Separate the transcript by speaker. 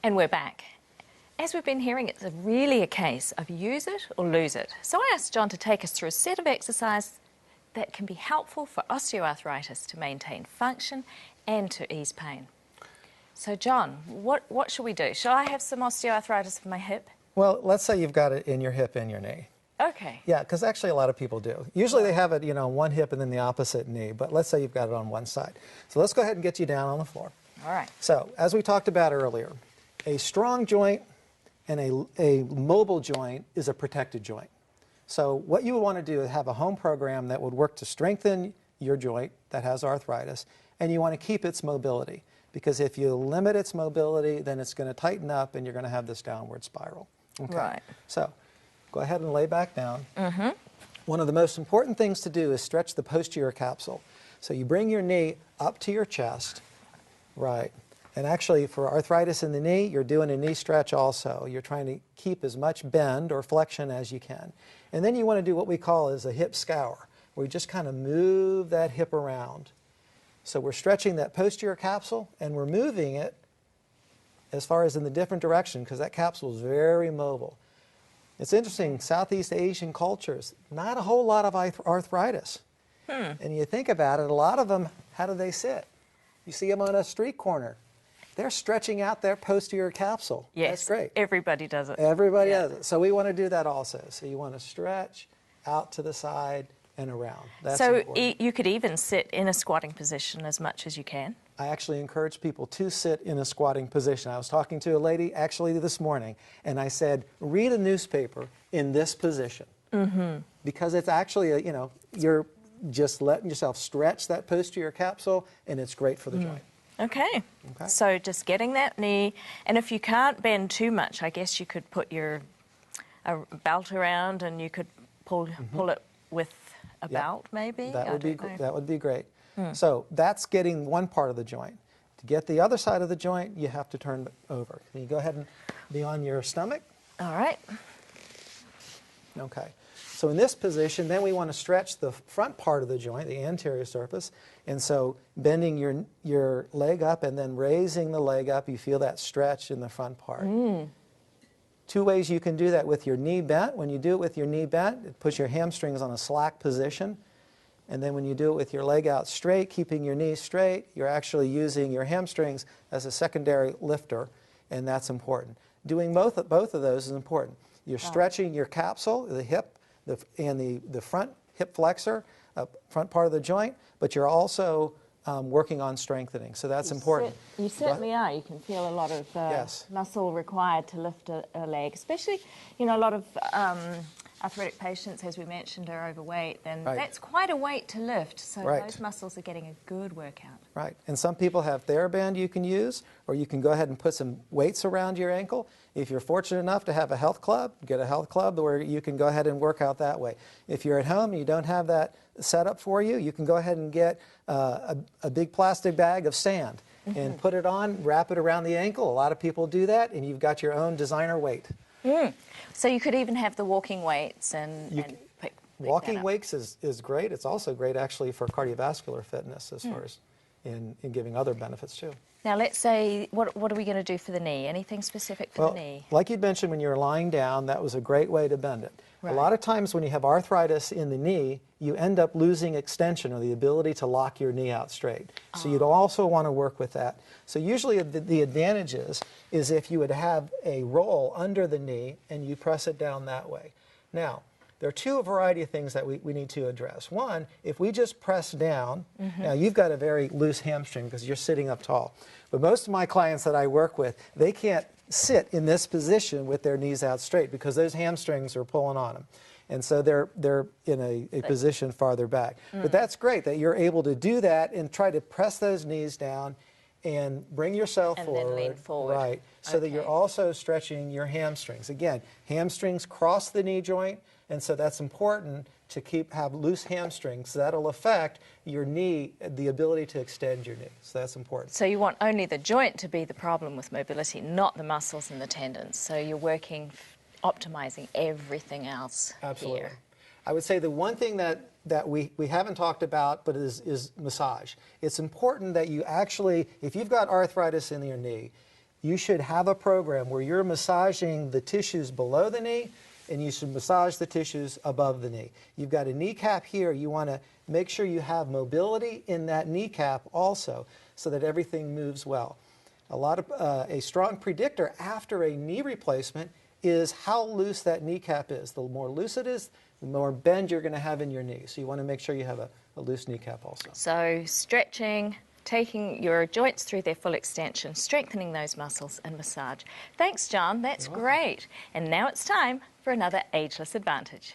Speaker 1: And we're back. As we've been hearing, it's really a case of use it or lose it. So I asked John to take us through a set of exercises that can be helpful for osteoarthritis to maintain function and to ease pain. So John, what should we do? Should I have some osteoarthritis for my hip?
Speaker 2: Well, let's say you've got it in your hip and your knee.
Speaker 1: Okay.
Speaker 2: Yeah, because actually a lot of people do. Usually they have it, one hip and then the opposite knee, but let's say you've got it on one side. So let's go ahead and get you down on the floor.
Speaker 1: All right.
Speaker 2: So, as we talked about earlier, a strong joint and a mobile joint is a protected joint. So what you would want to do is have a home program that would work to strengthen your joint that has arthritis, and you want to keep its mobility. Because if you limit its mobility, then it's going to tighten up and you're going to have this downward spiral. Okay?
Speaker 1: Right.
Speaker 2: So go ahead and lay back down.
Speaker 1: Mm-hmm.
Speaker 2: One of the most important things to do is stretch the posterior capsule. So you bring your knee up to your chest. Right. And actually, for arthritis in the knee, you're doing a knee stretch also. You're trying to keep as much bend or flexion as you can. And then you want to do what we call as a hip scour, where you just kind of move that hip around. So we're stretching that posterior capsule, and we're moving it as far as in the different direction, because that capsule is very mobile. It's interesting, Southeast Asian cultures, not a whole lot of arthritis. And you think about it, a lot of them, how do they sit? You see them on a street corner. They're stretching out their posterior capsule.
Speaker 1: Yes,
Speaker 2: that's great.
Speaker 1: Everybody does it.
Speaker 2: Everybody does it. So we want to do that also. So you want to stretch out to the side and around. That's important.
Speaker 1: You could even sit in a squatting position as much as you can.
Speaker 2: I actually encourage people to sit in a squatting position. I was talking to a lady actually this morning, and I said, read a newspaper in this position. Because it's actually, you're just letting yourself stretch that posterior capsule, and it's great for the joint.
Speaker 1: Okay. So just getting that knee, and if you can't bend too much, I guess you could put a belt around, and you could pull it with a belt, maybe.
Speaker 2: That would be great. So that's getting one part of the joint. To get the other side of the joint, you have to turn over. Can you go ahead and be on your stomach?
Speaker 1: All right.
Speaker 2: Okay. So in this position, then we want to stretch the front part of the joint, the anterior surface. And so bending your leg up and then raising the leg up, you feel that stretch in the front part. Two ways you can do that with your knee bent. When you do it with your knee bent, it puts your hamstrings on a slack position. And then when you do it with your leg out straight, keeping your knees straight, you're actually using your hamstrings as a secondary lifter, and that's important. Doing both of those is important. You're stretching your capsule, the hip, and the front hip flexor, front part of the joint, but you're also working on strengthening, so that's important.
Speaker 1: You certainly are. You can feel a lot of muscle required to lift a leg, especially, a lot of arthritic patients, as we mentioned, are overweight, then that's quite a weight to lift, so those muscles are getting a good workout. Right,
Speaker 2: and some people have TheraBand you can use, or you can go ahead and put some weights around your ankle. If you're fortunate enough to have a health club, get a health club where you can go ahead and work out that way. If you're at home and you don't have that set up for you, you can go ahead and get a big plastic bag of sand and put it on, wrap it around the ankle. A lot of people do that, and you've got your own designer weight.
Speaker 1: So you could even have the walking weights and pick
Speaker 2: walking weights is great. It's also great actually for cardiovascular fitness as far as in giving other benefits too.
Speaker 1: Now let's say, what are we going to do for the knee? Anything specific for the knee?
Speaker 2: Like you'd mentioned when you were lying down, that was a great way to bend it. A lot of times when you have arthritis in the knee, you end up losing extension or the ability to lock your knee out straight. So you'd also want to work with that. So usually the advantage is if you would have a roll under the knee and you press it down that way. Now, there are a variety of things that we need to address. One, if we just press down, now you've got a very loose hamstring because you're sitting up tall. But most of my clients that I work with, they can't sit in this position with their knees out straight because those hamstrings are pulling on them. And so they're in a position farther back. But that's great that you're able to do that and try to press those knees down and bring yourself forward.
Speaker 1: And then lean forward.
Speaker 2: Right, so that you're also stretching your hamstrings. Again, hamstrings cross the knee joint, and so that's important to have loose hamstrings. That'll affect your knee, the ability to extend your knee. So that's important.
Speaker 1: So you want only the joint to be the problem with mobility, not the muscles and the tendons. So you're working, optimizing everything else.
Speaker 2: Absolutely.
Speaker 1: Here.
Speaker 2: I would say the one thing that we haven't talked about, but is massage. It's important that you actually, if you've got arthritis in your knee, you should have a program where you're massaging the tissues below the knee, and you should massage the tissues above the knee. You've got a kneecap here. You want to make sure you have mobility in that kneecap also, so that everything moves well. A strong predictor after a knee replacement is how loose that kneecap is. The more loose it is, the more bend you're going to have in your knee. So you want to make sure you have a loose kneecap also.
Speaker 1: So stretching, taking your joints through their full extension, strengthening those muscles, and massage. Thanks, John. That's great. And now it's time for another Ageless Advantage.